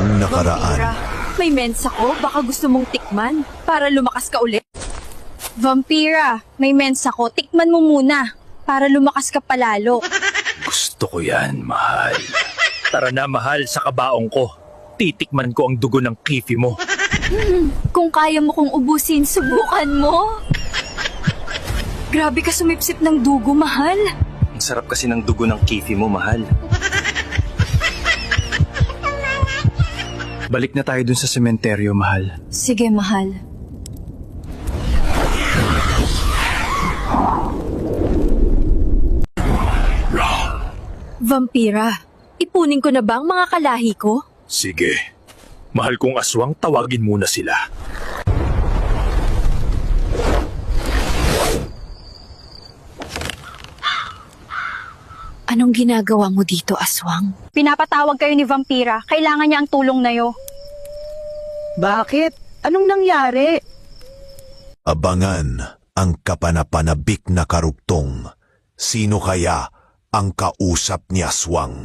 Noong nakaraan, Vampira, may mensa ko. Baka gusto mong tikman para lumakas ka ulit. Vampira, may mensa ko. Tikman mo muna para lumakas ka palalo. Gusto ko yan, mahal. Tara na, mahal, sa kabaong ko. Titikman ko ang dugo ng kifi mo. Kung kaya mo kong ubusin, subukan mo. Grabe ka sumipsip ng dugo, mahal. Ang sarap kasi ng dugo ng kifi mo, mahal. Balik na tayo dun sa sementeryo, mahal. Sige, mahal. Vampira, ipunin ko na ba ang mga kalahi ko? Sige. Mahal kong aswang, tawagin muna sila. Anong ginagawa mo dito, aswang? Pinapatawag kayo ni Vampira. Kailangan niya ang tulong na yo. Bakit? Anong nangyari? abangan ang kapanapanabik na karugtong. Sino kaya ang kausap ni Aswang?